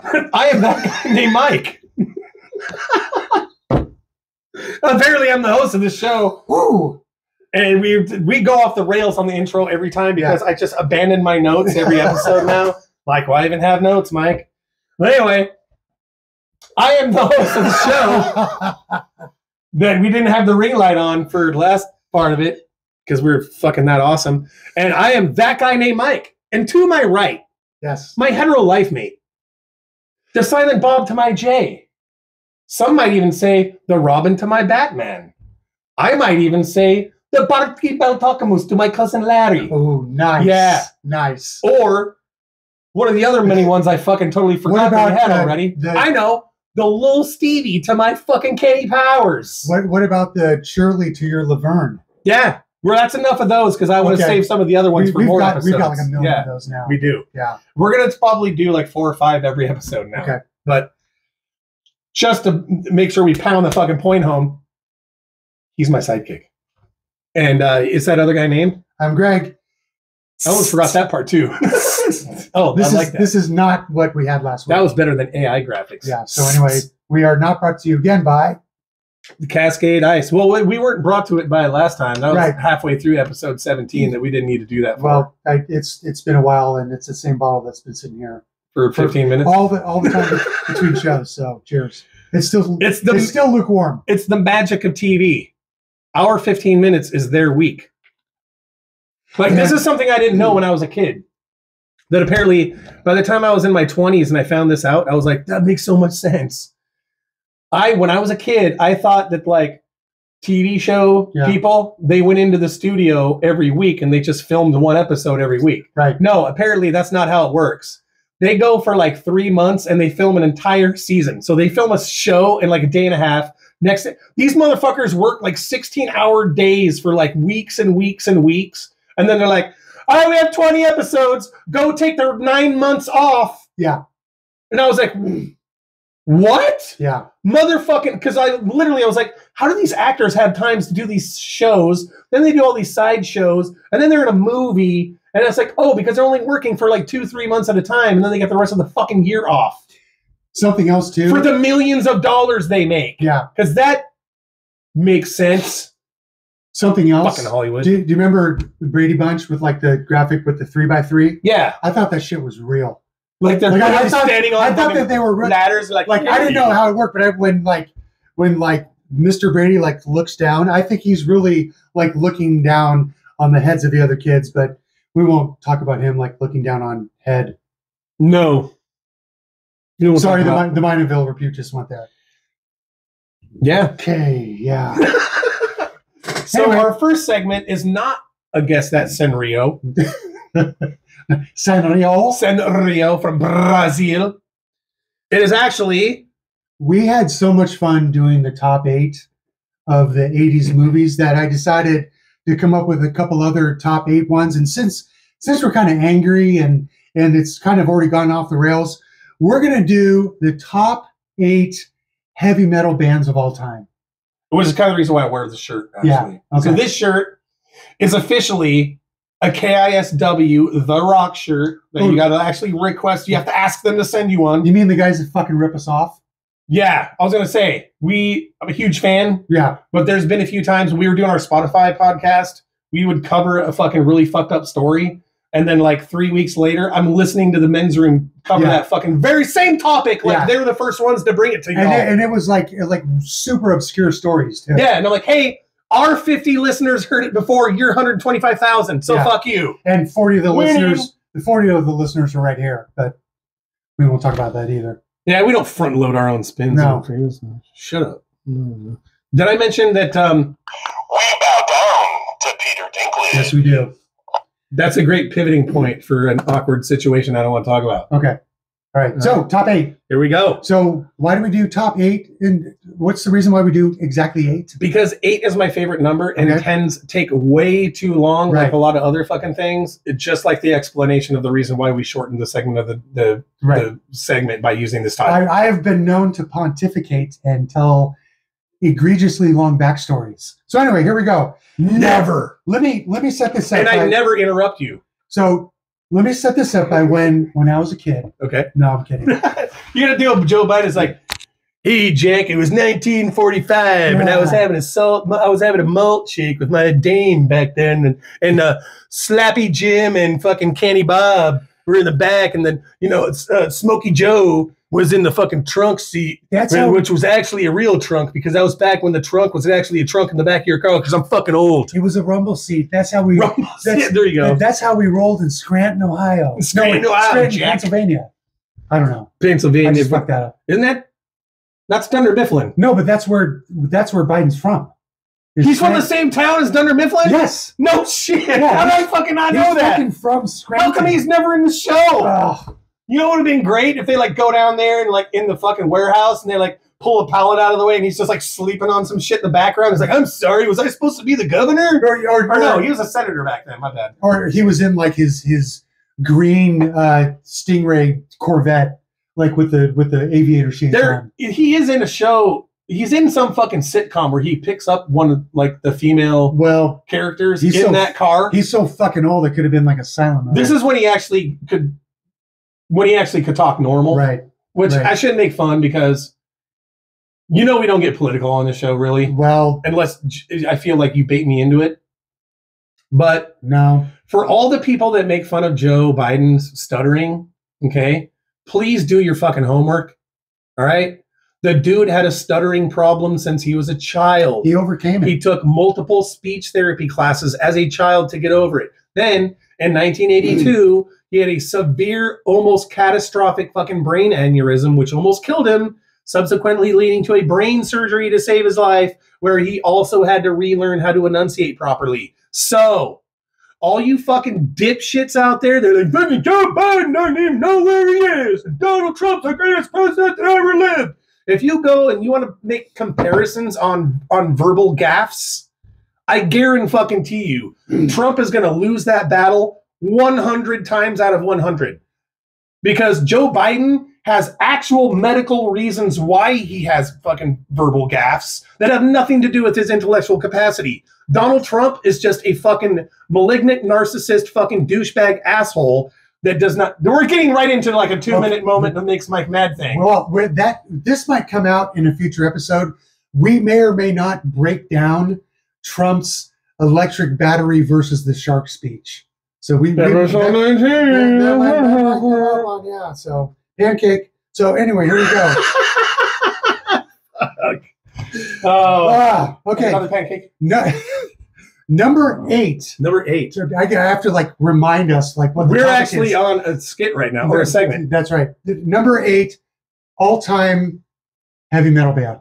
I am that guy named Mike. Apparently, I'm the host of this show. Woo! And we go off the rails on the intro every time because I just abandon my notes every episode now. Like, why even have notes, Mike? But anyway, I am the host of the show that we didn't have the ring light on for the last part of it because we're fucking that awesome. And I am that guy named Mike. And to my right, Yes. my hetero life mate, the Silent Bob to my Jay. Some might even say the Robin to my Batman. I might even say the Barky Beltocamus to my cousin Larry. Oh, nice. Yeah. Nice. Or one of the other many ones I fucking totally forgot that we had already. I know. The Lil Stevie to my fucking Katie Powers. What about the Shirley to your Laverne? Yeah. Well, that's enough of those because I want to save some of the other ones for more episodes. We've got like a million of those now. We do. Yeah. We're going to probably do like 4 or 5 every episode now. Okay. But just to make sure we pound the fucking point home, he's my sidekick. And is that other guy named? I'm Greg. I almost forgot that part too. Oh, I like that. This is not what we had last week. That was better than AI graphics. Yeah. So anyway, we are not brought to you again by the Cascade Ice. Well, we weren't brought to it by last time. That was halfway through episode 17 that we didn't need to do that for. Well, it's been a while, and it's the same bottle that's been sitting here for 15 minutes. All the time between shows. So cheers. It's still lukewarm. It's the magic of TV. Our 15 minutes is their week. Like this is something I didn't know when I was a kid. That apparently, by the time I was in my 20s and I found this out, I was like, that makes so much sense. When I was a kid, I thought that like TV show people, they went into the studio every week and they just filmed one episode every week. Right. No, apparently that's not how it works. They go for like 3 months and they film an entire season. So they film a show in like a day and a half. These motherfuckers work like 16-hour days for like weeks and weeks and weeks. And then they're like, all right, we have 20 episodes. Go take their 9 months off. Yeah. And I was like, what? Yeah. Motherfucking, because I was like, how do these actors have times to do these shows? Then they do all these side shows, and then they're in a movie, and it's like, oh, because they're only working for like 2-3 months at a time, and then they get the rest of the fucking year off. Something else too. For the millions of dollars they make. Yeah. Because that makes sense. Something else. Fucking Hollywood. Do you remember the Brady Bunch with like the graphic with the 3x3? Yeah. I thought that shit was real. Like they're standing on I thought that they were ladders. Like I didn't know how it worked, but when Mr. Brady like looks down, I think he's really like looking down on the heads of the other kids, but we won't talk about him like looking down on head. No. Sorry, the Mineville repute just went there. Yeah. Okay, yeah. So anyway, our first segment is not a Guess That Sanrio. Sanrio from Brazil. It is actually... We had so much fun doing the top 8 of the 80s movies that I decided to come up with a couple other top 8 ones. And since we're kind of angry and it's kind of already gone off the rails, we're going to do the top 8 heavy metal bands of all time. Which is kind of the reason why I wear the shirt, actually. Yeah. Okay. So this shirt is officially a KISW The Rock shirt that you got to actually request. You have to ask them to send you one. You mean the guys that fucking rip us off? Yeah. I was going to say, I'm a huge fan. Yeah. But there's been a few times when we were doing our Spotify podcast, we would cover a fucking really fucked up story. And then like 3 weeks later, I'm listening to the Men's Room cover that fucking very same topic. Like they were the first ones to bring it to y'all. And it was like super obscure stories too. Yeah, and I'm like, hey, our 50 listeners heard it before. You're 125,000, so fuck you. And 40 of the listeners are right here, but we won't talk about that either. Yeah, we don't front load our own spins. No. Shut up. No. Did I mention that? We bow down to Peter Dinklage. Yes, we do. That's a great pivoting point for an awkward situation I don't want to talk about. Okay. All right. So top 8. Here we go. So why do we do top 8? And what's the reason why we do exactly 8? Because 8 is my favorite number, and it tends to take way too long, like a lot of other fucking things. It's just like the explanation of the reason why we shortened the segment of the segment by using this title. I have been known to pontificate and tell egregiously long backstories. So anyway, here we go. Never. Let me set this up. And I never interrupt you. So let me set this up by when I was a kid. Okay. No, I'm kidding. You're gonna deal with Joe Biden. It's like, hey Jack, it was 1945, and I was having a malt shake with my dame back then, and Slappy Jim and fucking Canny Bob were in the back, and then Smokey Joe was in the fucking trunk seat, which was actually a real trunk because that was back when the trunk was actually a trunk in the back of your car because I'm fucking old. It was a rumble seat. That's how we. There you go. That's how we rolled in Scranton, Ohio. Scranton, Pennsylvania. I don't know. Pennsylvania. I just fucked that up. Isn't that's Dunder Mifflin? No, but that's where Biden's from. He's from the same town as Dunder Mifflin? Yes. No shit. Yeah, how did I fucking not know that? He's fucking from Scranton. How come he's never in the show? You know what would have been great if they like go down there and like in the fucking warehouse and they like pull a pallet out of the way and he's just like sleeping on some shit in the background. He's like, I'm sorry, was I supposed to be the governor? Or no, he was a senator back then. My bad. Or he was in like his green Stingray Corvette, like with the aviator shades on. He is in a show. He's in some fucking sitcom where he picks up one of like the female characters in that car. He's so fucking old it could have been like a silent movie. This is when he actually could talk normal. Right. Which I shouldn't make fun because we don't get political on this show really. Well, unless I feel like you bait me into it. But no. For all the people that make fun of Joe Biden's stuttering, okay, please do your fucking homework. All right? The dude had a stuttering problem since he was a child. He overcame it. He took multiple speech therapy classes as a child to get over it. Then, in 1982, he had a severe, almost catastrophic fucking brain aneurysm, which almost killed him, subsequently leading to a brain surgery to save his life, where he also had to relearn how to enunciate properly. So, all you fucking dipshits out there, they're like, fucking Joe Biden doesn't even know where he is, and Donald Trump's the greatest president that ever lived. If you go and you want to make comparisons on verbal gaffes, I guarantee you, Trump is going to lose that battle 100 times out of 100. Because Joe Biden has actual medical reasons why he has fucking verbal gaffes that have nothing to do with his intellectual capacity. Donald Trump is just a fucking malignant, narcissist, fucking douchebag asshole that does not. We're getting right into like a 2-minute moment that makes Mike mad thing. Well, this might come out in a future episode. We may or may not break down Trump's electric battery versus the shark speech. So yeah. So pancake. So anyway, here we go. Okay. Another pancake. No. Number 8. I have to like remind us like what we're actually on a skit right now or a segment. That's right. Number 8, all-time heavy metal band.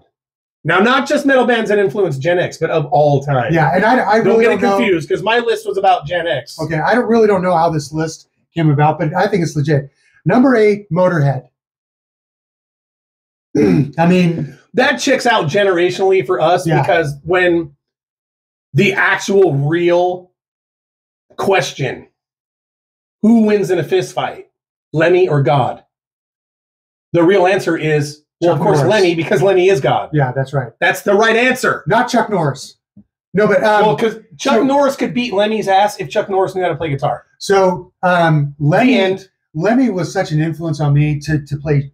Now, not just metal bands that influence Gen X, but of all time. Yeah, and I really don't get confused because my list was about Gen X. Okay, I don't know how this list came about, but I think it's legit. Number 8, Motorhead. I mean, that checks out generationally for us because when the actual real question, who wins in a fist fight, Lemmy or God? The real answer is, well, Chuck of course, Norris. Lemmy, because Lemmy is God. Yeah, that's right. That's the right answer. Not Chuck Norris. No, but because Chuck Norris could beat Lemmy's ass if Chuck Norris knew how to play guitar. So Lemmy was such an influence on me to play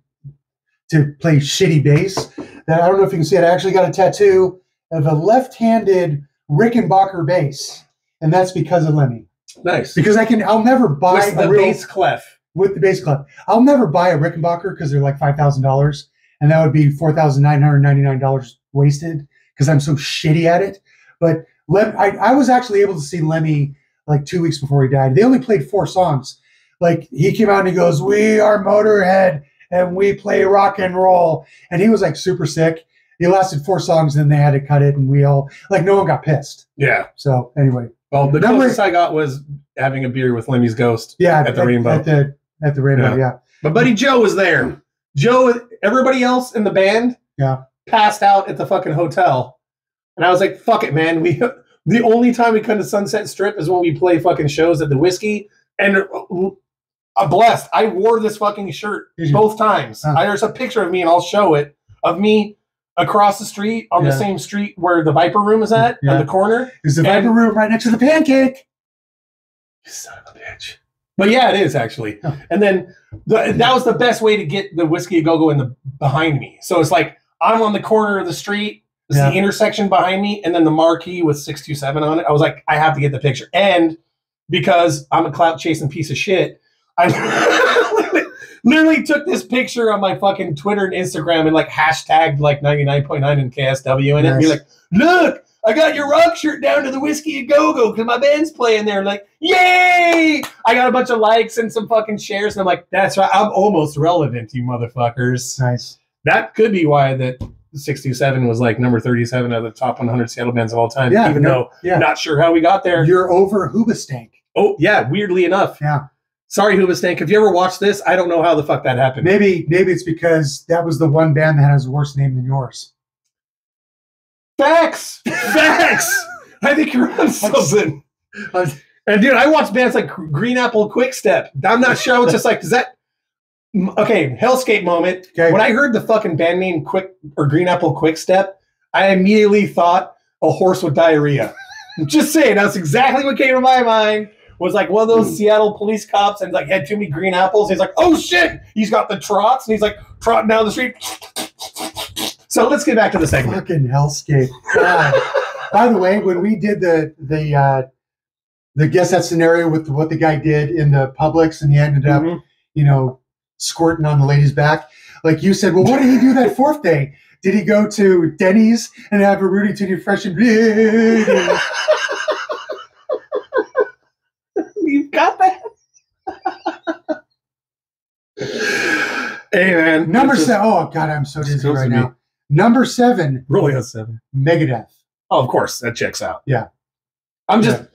shitty bass that I don't know if you can see it. I actually got a tattoo of a left-handed Rickenbacker bass, and that's because of Lemmy. Nice. Because I'll never buy with the bass clef. With the bass clef. I'll never buy a Rickenbacker because they're like $5,000, and that would be $4,999 wasted because I'm so shitty at it. But I was actually able to see Lemmy like 2 weeks before he died. They only played 4 songs. Like he came out and he goes, "We are Motorhead and we play rock and roll," and he was like super sick. He lasted 4 songs, and then they had to cut it, and we all no one got pissed. Yeah. So anyway, well, the closest I got was having a beer with Lemmy's ghost. Yeah, at the Rainbow. At the Rainbow, yeah. But Buddy Joe was there. Joe, everybody else in the band, passed out at the fucking hotel, and I was like, "Fuck it, man. The only time we come to Sunset Strip is when we play fucking shows at the Whiskey." And I'm blessed. I wore this fucking shirt both times. There's a picture of me, and I'll show it, of me across the street on the same street where the Viper Room is at the corner. Is the Viper Room right next to the Pancake? You son of a bitch. But yeah, it is actually. Oh. And then that was the best way to get the Whiskey A Go-Go in the behind me. So it's like I'm on the corner of the street, it's the intersection behind me, and then the marquee with 627 on it. I was like, I have to get the picture. And because I'm a clout chasing piece of shit, I literally took this picture on my fucking Twitter and Instagram and like hashtagged like 99.9 and KSW in it. And be like, look, I got your rock shirt down to the Whiskey A Go-Go because my band's playing there. Like, yay! I got a bunch of likes and some fucking shares. And I'm like, that's right. I'm almost relevant, you motherfuckers. Nice. That could be why that 627 was like number 37 of the top 100 Seattle bands of all time. Yeah, even though not sure how we got there. You're over Hoobastank. Oh, yeah, weirdly enough. Yeah. Sorry, Hoobastank. If you ever watched this, I don't know how the fuck that happened. Maybe it's because that was the one band that has a worse name than yours. Facts! Facts! I think you're on something. And dude, I watch bands like Green Apple Quickstep. I'm not sure. I was just like, is that... Okay, Hellscape moment. Okay. When I heard the fucking band name Green Apple Quickstep, I immediately thought a horse with diarrhea. I'm just saying, that's exactly what came to my mind. Was like one of those Seattle police cops and like had too many green apples. He's like, oh shit! He's got the trots and he's like trotting down the street. So let's get back to the segment. Fucking Hellscape. God. By the way, when we did the guess that scenario with what the guy did in the Publix and he ended up, squirting on the lady's back, like you said, well, what did he do that fourth day? Did he go to Denny's and have a Rudy Tooty Fresh and Blue? You got that? Hey man, Number 7. Oh God, I'm so dizzy right now. Number 7. Rolling on 7. Megadeth. Oh, of course, that checks out. Yeah. I'm just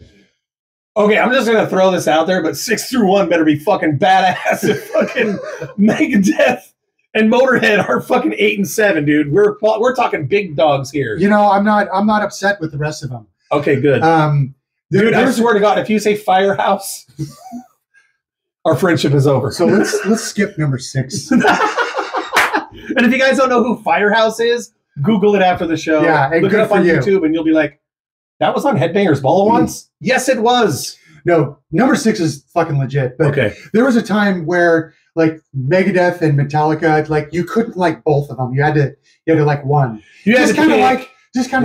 gonna throw this out there, but 6 through 1 better be fucking badass. If fucking Megadeth and Motorhead are fucking 8 and 7, dude. We're talking big dogs here. I'm not upset with the rest of them. Okay, good. Dude, I swear to God, if you say Firehouse, our friendship is over. So let's skip number 6. And if you guys don't know who Firehouse is, Google it after the show. Yeah, and look it up on YouTube, and you'll be like, "That was on Headbangers Ball once." Yes, it was. No, number 6 is fucking legit. But okay, there was a time where like Megadeth and Metallica, like you couldn't like both of them. You had to like one. You just kind of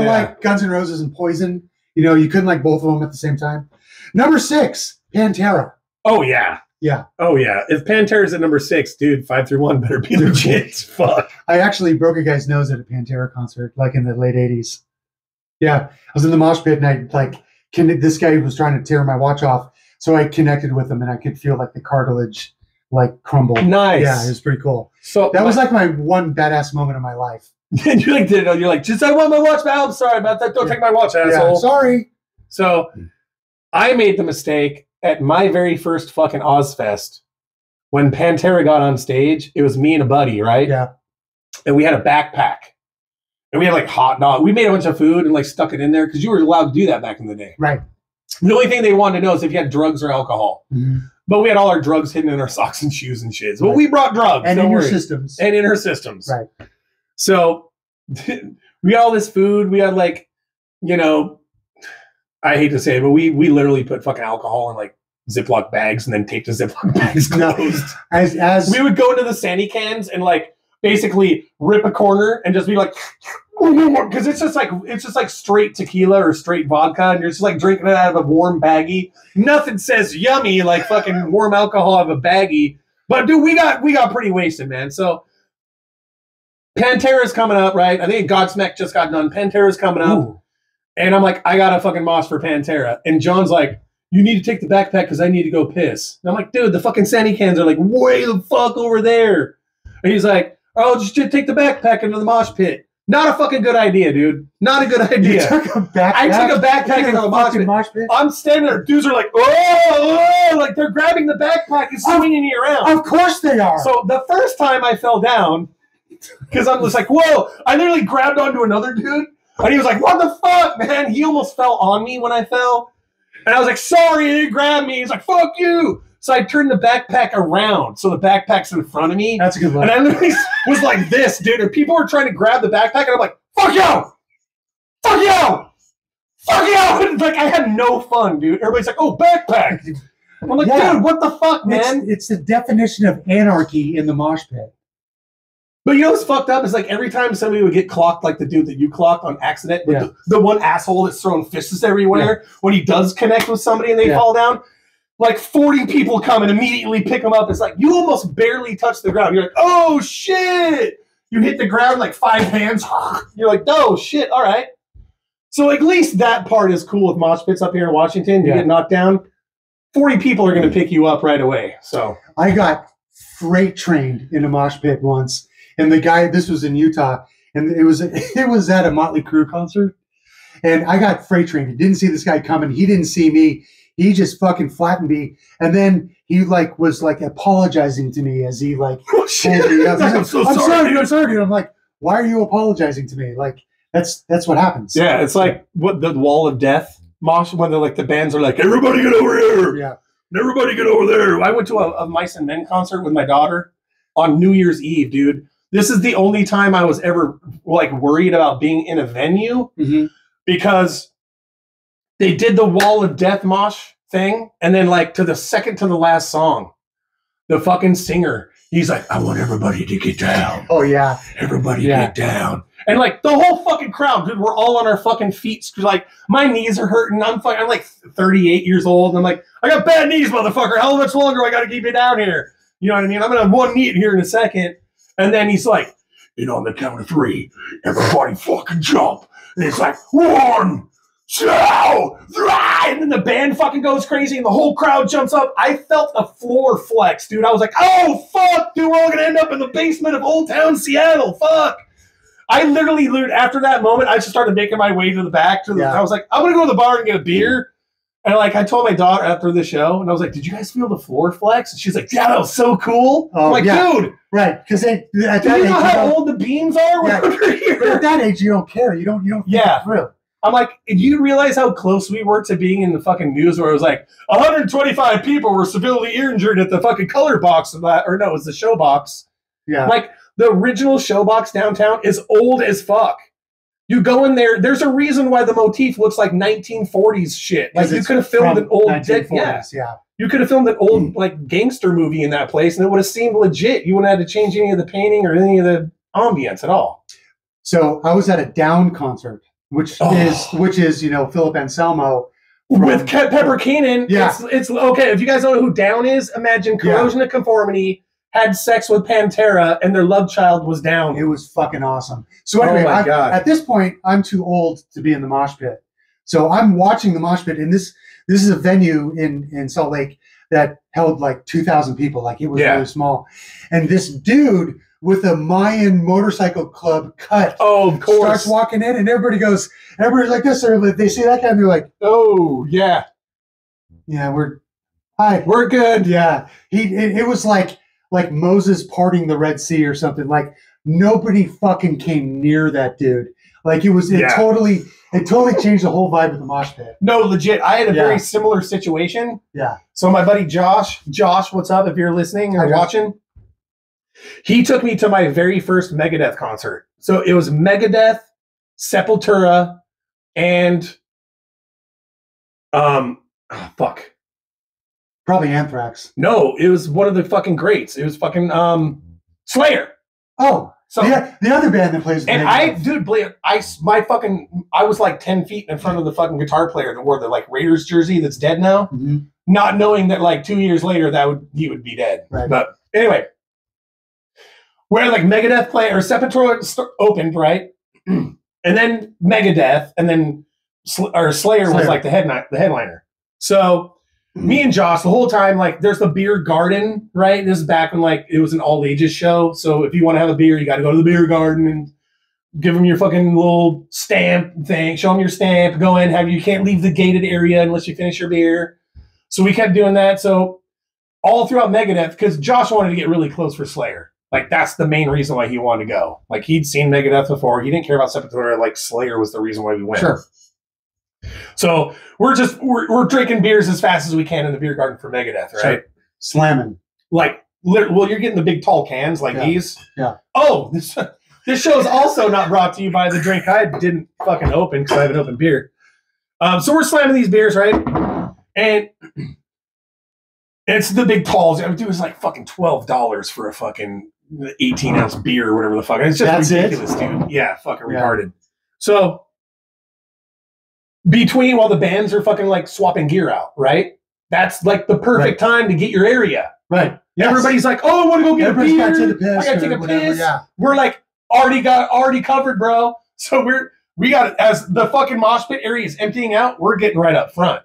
like Guns N' Roses and Poison. You couldn't like both of them at the same time. Number 6, Pantera. Oh yeah. Yeah. Oh yeah. If Pantera's at number 6, dude, 5 through 1 better be legit. Fuck. I actually broke a guy's nose at a Pantera concert, like in the late 80s. Yeah. I was in the mosh pit and this guy was trying to tear my watch off. So I connected with him and I could feel like the cartilage like crumble. Nice. Yeah, it was pretty cool. So that was like my one badass moment of my life. And you did it. You're like, just I want my watch back. I'm sorry about that. Don't take my watch, asshole. Yeah, sorry. So I made the mistake at my very first fucking Ozfest when Pantera got on stage. It was me and a buddy, right? Yeah. And we had a backpack. And we had like hot dog. We made a bunch of food and like stuck it in there because you were allowed to do that back in the day. Right. The only thing they wanted to know is if you had drugs or alcohol. Mm-hmm. But we had all our drugs hidden in our socks and shoes and shit. Well, we brought drugs. And in your systems. And in our systems. Right. So we got all this food. We had like, I hate to say it, but we literally put fucking alcohol in like Ziploc bags and then taped the Ziploc bags closed. As we would go into the Sandy cans and like basically rip a corner and just be like, because it's just like straight tequila or straight vodka, and you're just like drinking it out of a warm baggie. Nothing says yummy like fucking warm alcohol out of a baggie. But dude, we got pretty wasted, man. So Pantera's coming up, right? I think Godsmack just got done. Pantera's coming up. Ooh. And I'm like, I got a fucking mosh for Pantera. And John's like, you need to take the backpack because I need to go piss. And I'm like, dude, the fucking Sandy cans are like way the fuck over there. And he's like, oh, just take the backpack into the mosh pit. Not a fucking good idea, dude. Not a good idea. You took a backpack? I took a backpack into the mosh pit. I'm standing there. Dudes are like, oh, like they're grabbing the backpack and swinging me around. Of course they are. So the first time I fell down, because I'm just like, whoa, I literally grabbed onto another dude. And he was like, what the fuck, man? He almost fell on me when I fell. And I was like, sorry, he didn't grab me. He's like, fuck you. So I turned the backpack around. So the backpack's in front of me. That's a good one. And I literally was like this, dude. And people were trying to grab the backpack. And I'm like, fuck you. Fuck you. Fuck you. And like, I had no fun, dude. Everybody's like, oh, backpack. I'm like, Yeah. dude, what the fuck, man? It's the definition of anarchy in the mosh pit. But you know what's fucked up is like every time somebody would get clocked, like the dude that you clocked on accident, Yeah. the one asshole that's throwing fists everywhere, when he does connect with somebody and they fall down, like 40 people come and immediately pick him up. It's like you almost barely touch the ground. You're like, oh shit! You hit the ground like 5 hands. You're like, oh shit! All right. So at least that part is cool with mosh pits up here in Washington. You get knocked down, 40 people are going to pick you up right away. So I got freight trained in a mosh pit once. And the guy, this was in Utah, and it was at a Motley Crue concert, and I got freight trained. Didn't see this guy coming. He didn't see me. He just fucking flattened me, and then he was apologizing to me as he pulled me up. I'm so sorry. I'm sorry, dude. I'm like, why are you apologizing to me? Like that's what happens. Yeah, it's like what the wall of death mosh when they're like the bands are like, everybody get over here. Yeah, everybody get over there. I went to a Mice and Men concert with my daughter on New Year's Eve, dude. This is the only time I was ever like worried about being in a venue because they did the wall of death mosh thing. And then like to the second to the last song, the fucking singer, he's like, I want everybody to get down. Oh yeah. Everybody get down. And like the whole fucking crowd, dude, we're all on our fucking feet. Like my knees are hurting. I'm like 38 years old. And I'm like, I got bad knees, motherfucker. How much longer do I got to keep you down here? You know what I mean? I'm going to have one knee here in a second. And then he's like, on the count of 3, everybody fucking jump. And it's like, 1, 2, 3. And then the band fucking goes crazy and the whole crowd jumps up. I felt a floor flex, dude. I was like, oh, fuck, dude, we're all going to end up in the basement of Old Town Seattle. Fuck. I literally, after that moment, I just started making my way to the back. I was like, I'm going to go to the bar and get a beer. And like I told my daughter after the show, and I was like, "Did you guys feel the floor flex?" And she's like, "Yeah, that was so cool." I'm like, "Dude, right?" Because at that do you age, know how old the beams are? Yeah. But at that age, you don't care. You don't. Think it through. I'm like, do you realize how close we were to being in the fucking news where it was like 125 people were severely injured at the fucking color box of that, or no, it was the show box. Yeah. Like the original show box downtown is old as fuck. You go in there, there's a reason why the motif looks like 1940s shit. Like you could have filmed an old You could have filmed an old like gangster movie in that place and it would have seemed legit. You wouldn't have had to change any of the painting or any of the ambience at all. So I was at a Down concert, which is Philip Anselmo with Pepper Keenan. Yeah. It's okay. If you guys don't know who Down is, imagine Corrosion of Conformity had sex with Pantera and their love child was Down. It was fucking awesome. So anyway, at this point, I'm too old to be in the mosh pit. So I'm watching the mosh pit, and this is a venue in Salt Lake that held like 2,000 people. Like it was really small. And this dude with a Mayan motorcycle club cut starts walking in, and everybody's like this. They see that guy, and they're like, oh, yeah. Yeah, we're good. Yeah. It was like Moses parting the Red Sea or something. Like nobody fucking came near that dude. Like it totally changed the whole vibe of the mosh pit. No, legit. I had a very similar situation. Yeah. So my buddy Josh, what's up? If you're listening or watching, he took me to my very first Megadeth concert. So it was Megadeth, Sepultura, and probably Anthrax. No, it was one of the fucking greats. It was fucking Slayer. Oh, so the other band that plays. And I was like 10 feet in front of the fucking guitar player that wore the like Raiders jersey that's dead now, not knowing that like 2 years later he would be dead. Right. But anyway, where like Megadeth or Sepultura opened, right, and then Megadeth, and then Slayer was like the headliner. So. Me and Josh, the whole time, like, there's the beer garden, right? This is back when, like, it was an all-ages show. So if you want to have a beer, you got to go to the beer garden and give them your fucking little stamp thing. Show them your stamp. Go in. You can't leave the gated area unless you finish your beer. So we kept doing that. So all throughout Megadeth, because Josh wanted to get really close for Slayer. Like, that's the main reason why he wanted to go. Like, he'd seen Megadeth before. He didn't care about Sepultura. Like, Slayer was the reason why we went. Sure. So we're drinking beers as fast as we can in the beer garden for Megadeth, right? Sure. Slamming. Like, well, you're getting the big tall cans like these. Yeah. Oh, this show is also not brought to you by the drink I didn't fucking open because I have an open beer. So we're slamming these beers, right? And It's the big talls. I mean, dude, it's like fucking $12 for a fucking 18-ounce beer or whatever the fuck. It's just ridiculous, dude. Yeah, fucking retarded. So while the bands are fucking like swapping gear out, right? That's like the perfect time to get your area. Right. Yes. Everybody's like, "Oh, I want to go get a beer. Gotta take a piss, I gotta take a piss." Yeah. We're like already covered, bro. So we got, as the fucking mosh pit area is emptying out, we're getting right up front.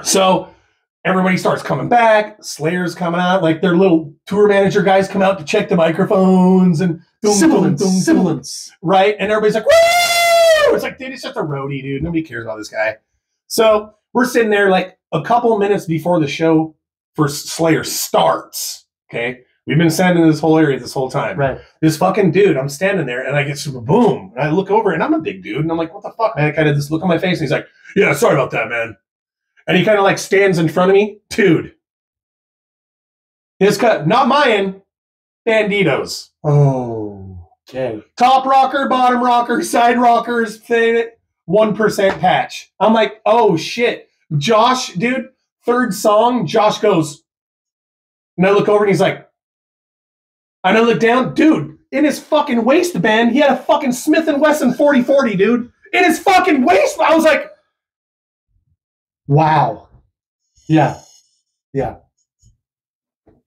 So everybody starts coming back. Slayer's coming out, like their little tour manager guys come out to check the microphones and sibilance. Right? And everybody's like, "Woo!" It's like, dude, it's just a roadie, dude. Nobody cares about this guy. So we're sitting there like a couple minutes before the show for Slayer starts. Okay. We've been standing in this whole area this whole time. Right. This fucking dude, I'm standing there and I get super boom. And I look over and I'm a big dude. And I'm like, what the fuck, man? I kind of this look on my face. And he's like, yeah, sorry about that, man. And he kind of like stands in front of me. Dude. His cut, not mine, Bandito's. Oh, okay. Top rocker, bottom rocker, side rockers, 1% patch. I'm like, oh shit. Josh, dude, third song, Josh goes, and I look over and he's like, and I look down, dude, in his fucking waistband, he had a fucking Smith & Wesson 4040, dude. In his fucking waistband. I was like, wow. Yeah. Yeah.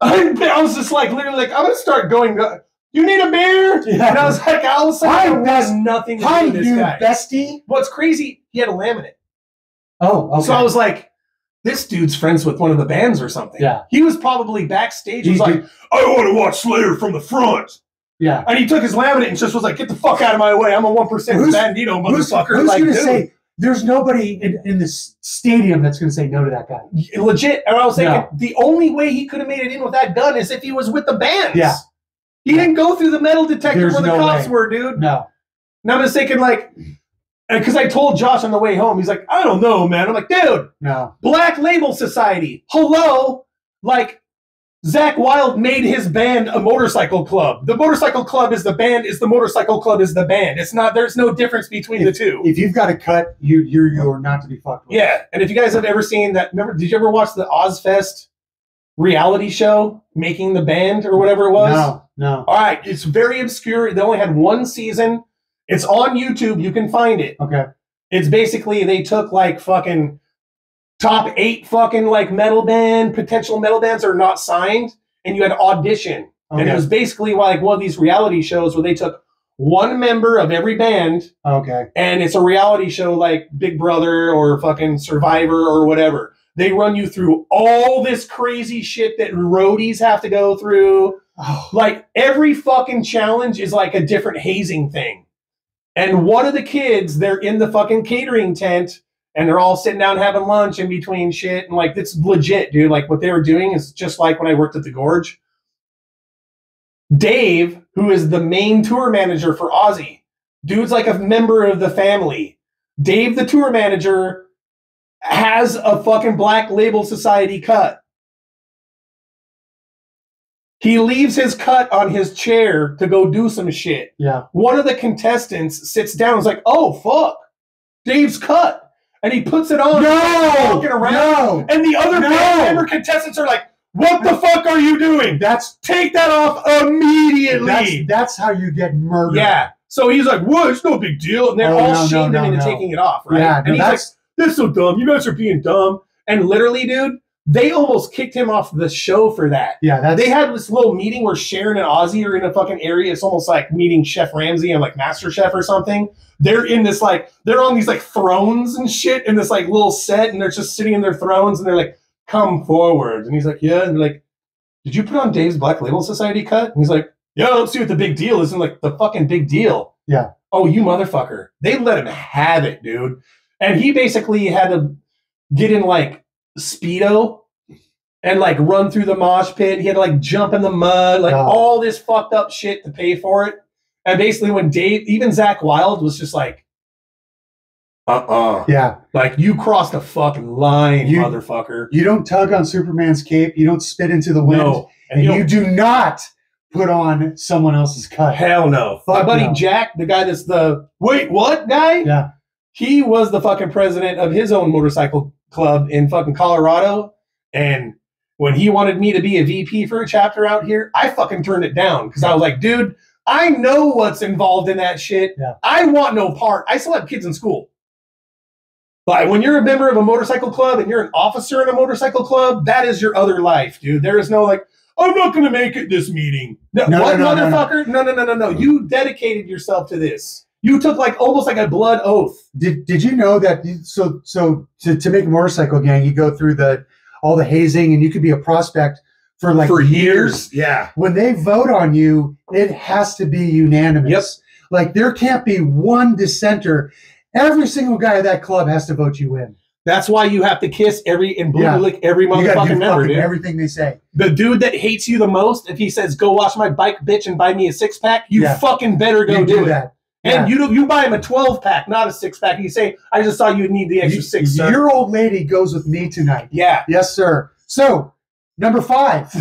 I was just like, literally like, I'm going to start going, you need a beer? Yeah. And I was like, all of a sudden, I had nothing to do with this guy. Bestie? What's crazy, he had a laminate. Oh, okay. So I was like, this dude's friends with one of the bands or something. Yeah. He was probably backstage. He was like, I want to watch Slayer from the front. Yeah. And he took his laminate and just was like, get the fuck out of my way. I'm a 1% Bandito motherfucker. Who's like, going to say, there's nobody in this stadium that's going to say no to that guy? Legit. And I was thinking, the only way he could have made it in with that gun is if he was with the bands. Yeah. He didn't go through the metal detector where the cops were, dude. No. And I'm just thinking, like, because I told Josh on the way home, he's like, I don't know, man. I'm like, dude, no. Black Label Society. Hello? Like, Zakk Wylde made his band a motorcycle club. The motorcycle club is the band, is the motorcycle club is the band. It's not, there's no difference between the two. If you've got a cut, you're not to be fucked with. Yeah. And if you guys have ever seen that, remember, did you ever watch the Ozfest reality show, Making the Band or whatever it was? No. All right. It's very obscure. They only had one season. It's on YouTube. You can find it. Okay. It's basically they took like fucking top 8 fucking like potential metal bands that are not signed, and you had to audition. Okay. And it was basically like one of these reality shows where they took one member of every band. Okay. And it's a reality show like Big Brother or fucking Survivor or whatever. They run you through all this crazy shit that roadies have to go through. Oh. Like every fucking challenge is like a different hazing thing. And one of the kids, they're in the fucking catering tent and they're all sitting down having lunch in between shit. And like, it's legit, dude. Like what they were doing is just like when I worked at the Gorge. Dave, who is the main tour manager for Ozzy, dude's like a member of the family. Dave, the tour manager, has a fucking Black Label Society cut. He leaves his cut on his chair to go do some shit. Yeah. One of the contestants sits down and is like, oh, fuck. Dave's cut. And he puts it on. Walking around. And the other band member contestants are like, what the fuck are you doing? Take that off immediately. That's how you get murdered. Yeah. So he's like, what? It's no big deal. And they're all shamed him into taking it off, right? Yeah, and he's like, this is so dumb. You guys are being dumb. And literally, dude, they almost kicked him off the show for that. Yeah, they had this little meeting where Sharon and Ozzy are in a fucking area. It's almost like meeting Chef Ramsay and like MasterChef or something. They're in this like, they're on these like thrones and shit in this like little set, and they're just sitting in their thrones, and they're like, come forward. And he's like, yeah. And they're like, did you put on Dave's Black Label Society cut? And he's like, yeah, I don't see what the big deal is. And like, the fucking big deal. Yeah. Oh, you motherfucker. They let him have it, dude. And he basically had to get in like Speedo and like run through the mosh pit. He had to like jump in the mud, like all this fucked up shit to pay for it. And basically when Dave, even Zakk Wylde was just like, yeah. Like you crossed a fucking line, motherfucker. You don't tug on Superman's cape. You don't spit into the wind. No. And you do not put on someone else's cut. Hell no. My buddy Jack, the guy that's the, wait, what guy? Yeah. He was the fucking president of his own motorcycle club in fucking Colorado. And when he wanted me to be a VP for a chapter out here, I fucking turned it down because I was like, dude, I know what's involved in that shit. Yeah. I want no part. I still have kids in school. But when you're a member of a motorcycle club and you're an officer in a motorcycle club, that is your other life, dude. There is no like, I'm not going to make it this meeting. What, motherfucker? No. You dedicated yourself to this. You took like almost like a blood oath. Did you know that? So to make a motorcycle gang, you go through all the hazing, and you could be a prospect for years. Yeah. When they vote on you, it has to be unanimous. Yep. Like there can't be one dissenter. Every single guy at that club has to vote you in. That's why you have to kiss and lick every You gotta motherfucking do member, dude. everything they say. The dude that hates you the most, if he says, go wash my bike, bitch, and buy me a 6-pack, you fucking better go You do it. that. And you buy him a 12-pack, not a 6-pack. And you say, I just thought you'd need the extra 6, sir. Your old lady goes with me tonight. Yeah. Yes, sir. So, number 5.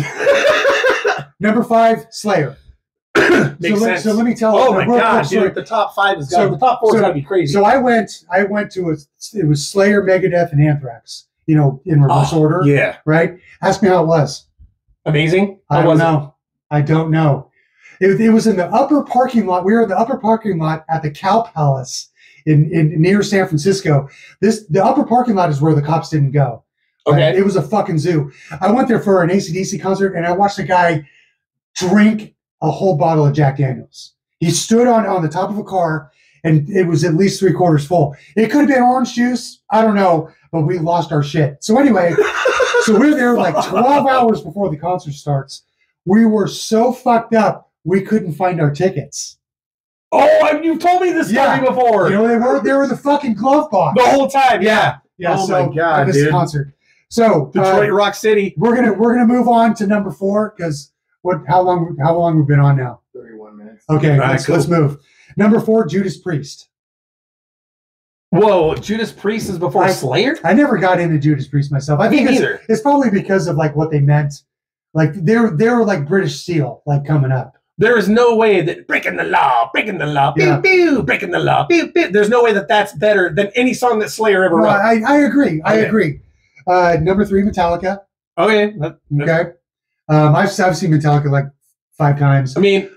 Number 5, Slayer. Makes sense. So let me tell you. Oh my God, dude! The top 5 is the top 4 is gotta be crazy. So I went to it was Slayer, Megadeth, and Anthrax. You know, in reverse order. Yeah. Right. Ask me how it was. Amazing. I don't know. It was in the upper parking lot. We were in the upper parking lot at the Cow Palace in near San Francisco. The upper parking lot is where the cops didn't go. Okay. It was a fucking zoo. I went there for an AC/DC concert, and I watched a guy drink a whole bottle of Jack Daniels. He stood on the top of a car, and it was at least 3/4 full. It could have been orange juice. I don't know, but we lost our shit. So anyway, so we're there like 12 hours before the concert starts. We were so fucked up, we couldn't find our tickets. Oh, you've told me this story before. You know, they were the fucking glove box. The whole time, yeah. Yeah, Oh so my God, this dude. concert. So Detroit Rock City. we're gonna move on to number 4 because how long we've been on now? 31 minutes. Okay, All right, let's move. Number 4, Judas Priest. Whoa, Judas Priest is before Slayer? I never got into Judas Priest myself. I Me think neither. it's probably because of like what they meant. Like they were like British Steel, like coming up. There is no way that breaking the law, Yeah. pew, pew, breaking the law, pew, pew. There's no way that that's better than any song that Slayer ever No, wrote. I agree. I Okay. agree. Number 3, Metallica. Okay. Okay. I've seen Metallica like 5 times. I mean,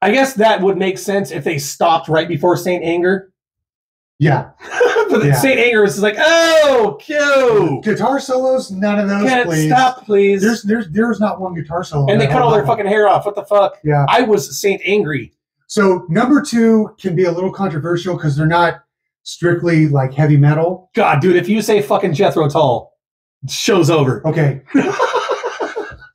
I guess that would make sense if they stopped right before Saint Anger. Yeah. But Yeah. Saint Anger was just like, oh, cue. Guitar solos, none of those, Can't please. stop, please. There's not one guitar solo. And they that cut all whole their album. fucking hair off. What the fuck? Yeah. I was Saint Angry. So number 2 can be a little controversial because they're not strictly like heavy metal. God, dude, if you say fucking Jethro Tull, show's over. Okay.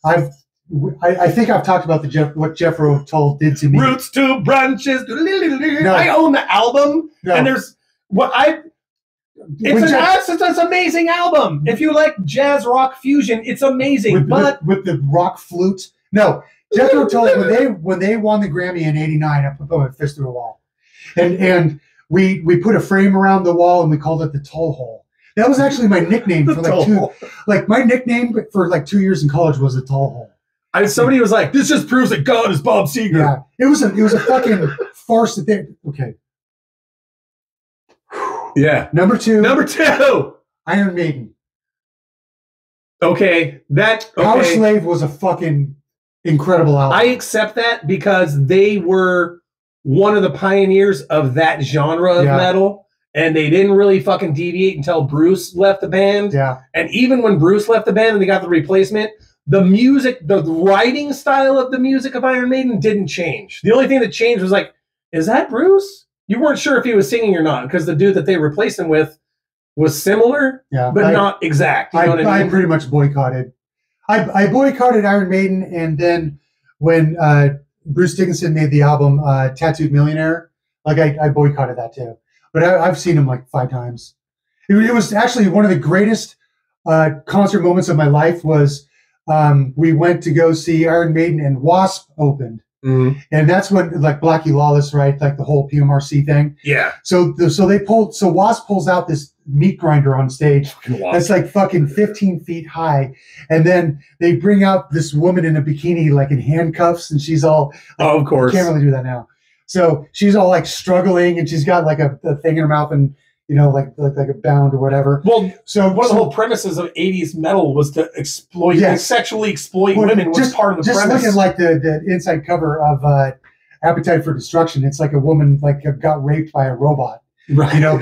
I think I've talked about what Jethro Tull did to me. Roots to branches. No. I own the album, No. and there's it's an amazing album. If you like jazz rock fusion, it's amazing. with the rock flute. No, Jethro Tull when they won the Grammy in '89, I put my fist through a wall, and we put a frame around the wall and we called it the Tull Hole. That was actually my nickname for my nickname for like 2 years in college was the Tull Hole. Somebody was like, "This just proves that God is Bob Seger." Yeah, it was a fucking farce that they. Okay, Yeah. number 2, Number 2. Iron Maiden. Okay, Power Slave was a fucking incredible album. I accept that because they were one of the pioneers of that genre of metal, and they didn't really fucking deviate until Bruce left the band. Yeah. And even when Bruce left the band and they got the replacement, the music, the writing style of the music of Iron Maiden didn't change. The only thing that changed was like, is that Bruce? You weren't sure if he was singing or not because the dude that they replaced him with was similar, but not exact. You know what I mean? I pretty much boycotted. I boycotted Iron Maiden, and then when Bruce Dickinson made the album Tattooed Millionaire, like I boycotted that too. But I've seen him like 5 times. It was actually one of the greatest concert moments of my life was we went to go see Iron Maiden and Wasp opened. Mm-hmm. And that's when like Blackie Lawless, right? Like the whole PMRC thing. Yeah. So Wasp pulls out this meat grinder on stage that's like fucking 15 feet high, and then they bring out this woman in a bikini like in handcuffs, and she's all oh, of course, can't really do that now. So she's all like struggling, and she's got like a thing in her mouth, and you know, like a bound or whatever. Well, So one of the whole premises of 80s metal was to exploit, sexually exploit women was part of the premise. Just look at like the inside cover of Appetite for Destruction. It's like a woman like got raped by a robot, right? You know,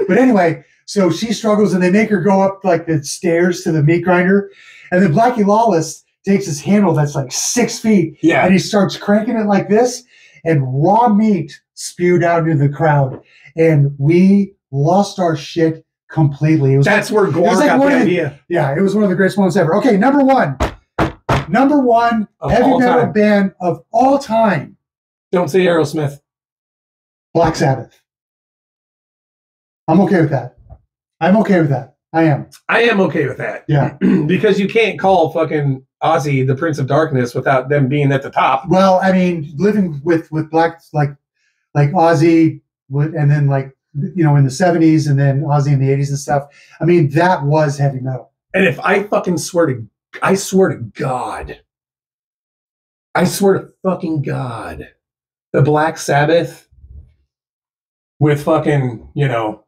but anyway, so she struggles and they make her go up like the stairs to the meat grinder, and then Blackie Lawless takes his handle that's like 6 feet, and he starts cranking it like this, and raw meat spewed out into the crowd, and we lost our shit completely. That's where Gore got the idea. Yeah, it was one of the greatest moments ever. Okay, number one heavy metal band of all time. Don't say Aerosmith. Black Sabbath. I'm okay with that. I'm okay with that. I am. I am okay with that. Yeah. Because you can't call fucking Ozzy the Prince of Darkness without them being at the top. Well, I mean, living with Black, like Ozzy, and then like, you know, in the 70s and then Ozzy in the 80s and stuff. I mean, that was heavy metal. And if I fucking swear to God, the Black Sabbath with fucking, you know,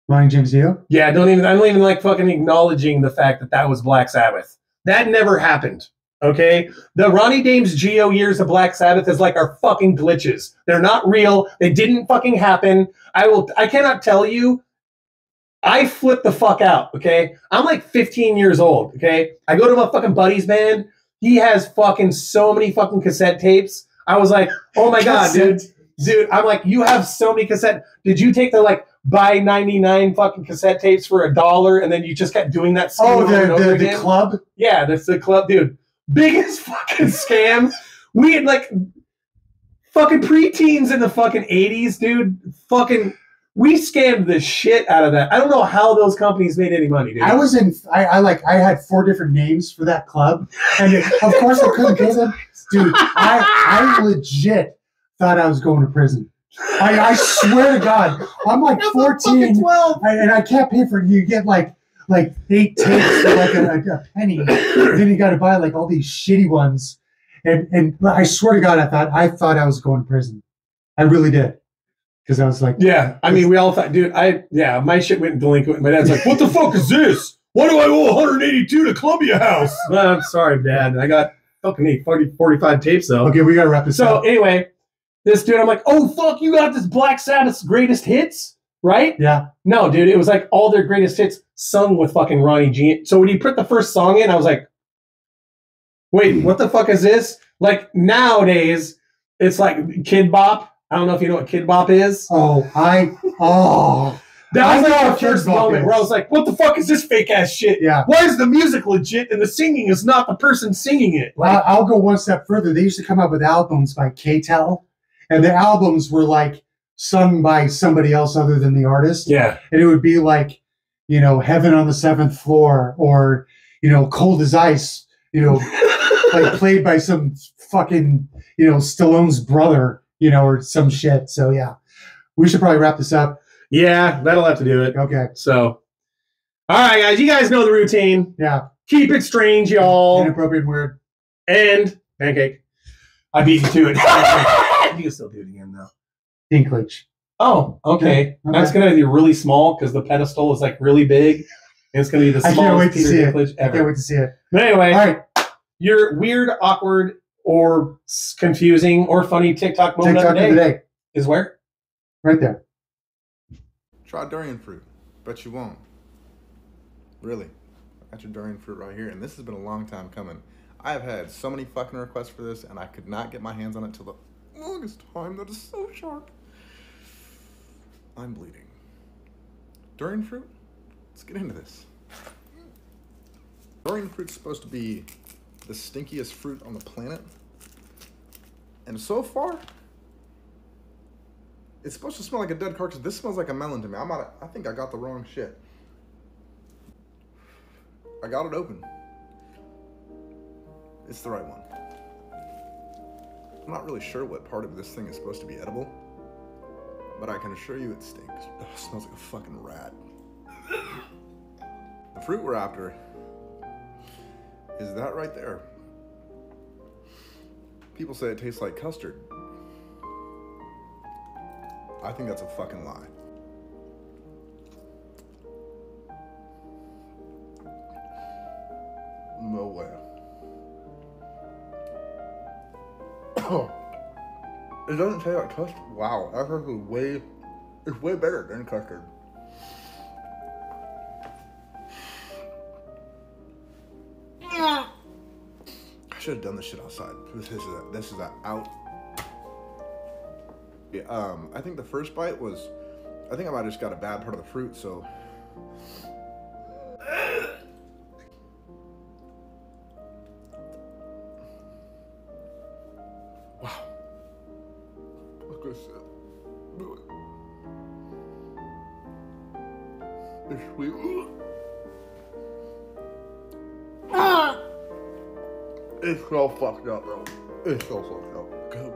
Ronnie James Dio? Yeah, I don't even like fucking acknowledging the fact that that was Black Sabbath. That never happened. Okay? The Ronnie James Dio years of Black Sabbath is like our fucking glitches. They're not real. They didn't fucking happen. I cannot tell you. I flipped the fuck out, okay? I'm like 15 years old, okay? I go to my fucking buddy's band. He has fucking so many fucking cassette tapes. I was like, oh my God, dude. Dude, I'm like, you have so many cassette. Did you take the like buy 99 fucking cassette tapes for $1 and then you just kept doing that? The club? Yeah, that's the club, dude. Biggest fucking scam. We had like fucking preteens in the fucking 80s, dude. Fucking, we scammed the shit out of that. I don't know how those companies made any money, dude. I had 4 different names for that club. And of course I couldn't get them. Dude, I legit thought I was going to prison. I swear to God, I'm like 14, 12, and I can't pay for it. You get like 8 tapes for like a penny. Then you got to buy like all these shitty ones, and I swear to God, I thought I was going to prison. I really did, because I was like, yeah. I mean, we all thought, dude. My shit went delinquent. My dad's like, what the fuck is this? Why do I owe 182 to Columbia House? Well, I'm sorry, Dad. I got fucking 45 tapes though. Okay, we gotta wrap this up. So anyway. This dude, I'm like, oh, fuck, you got this Black Sabbath's greatest hits, right? Yeah. No, dude, it was like all their greatest hits sung with fucking Ronnie G. So when he put the first song in, I was like, wait, what the fuck is this? Like, nowadays, it's like Kid Bop. I don't know if you know what Kid Bop is. That was like the first moment where I was like, what the fuck is this fake-ass shit? Yeah. Why is the music legit and the singing is not the person singing it? Like, I'll go one step further. They used to come out with albums by K-Tel. And the albums were like sung by somebody else other than the artist. Yeah. And it would be like, you know, Heaven on the Seventh Floor, or, you know, Cold as Ice, you know, like played by some fucking, you know, Stallone's brother, you know, or some shit. So yeah, we should probably wrap this up. Yeah, that'll have to do it. Okay. So, all right, guys, you guys know the routine. Yeah. Keep it strange, y'all. Inappropriate, weird. And pancake. I beat you to it. You can still do it again, though. Dinklage. Oh, okay. That's going to be really small because the pedestal is like really big. And it's going to be the smallest Peter Dinklage ever. I can't wait to see it. But anyway, all right. Your weird, awkward, or confusing, or funny TikTok moment of the day is where? Right there. Try durian fruit. Bet you won't. Really. I got your durian fruit right here, and this has been a long time coming. I have had so many fucking requests for this, and I could not get my hands on it till the longest time. That is so sharp. I'm bleeding. Durian fruit? Let's get into this. Durian fruit's supposed to be the stinkiest fruit on the planet. And so far, it's supposed to smell like a dead carcass. This smells like a melon to me. I think I got the wrong shit. I got it open. It's the right one. I'm not really sure what part of this thing is supposed to be edible, but I can assure you it stinks. Ugh, it smells like a fucking rat. The fruit we're after is that right there. People say it tastes like custard. I think that's a fucking lie. No way. Oh, it doesn't taste like custard. Wow, that's actually way. It's way better than custard. I should have done this shit outside. This is a out. Yeah, I think the first bite was. I think I might have just got a bad part of the fruit, so. Wow. Look at this. It's sweet. It's so fucked up, bro. It's so fucked up. Good.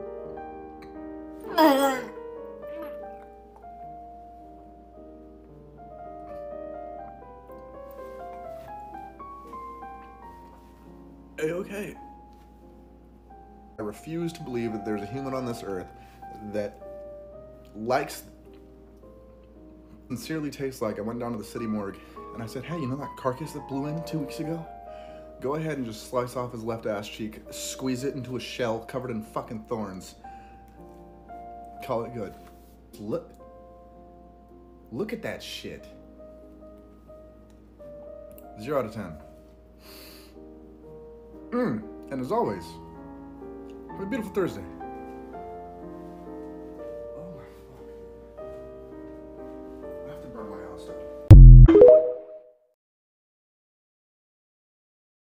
Okay. I refuse to believe that there's a human on this earth that likes, sincerely tastes like. I went down to the city morgue and I said, hey, you know that carcass that blew in 2 weeks ago? Go ahead and just slice off his left ass cheek, squeeze it into a shell covered in fucking thorns. Call it good. Look at that shit. 0 out of 10. And as always, have a beautiful Thursday.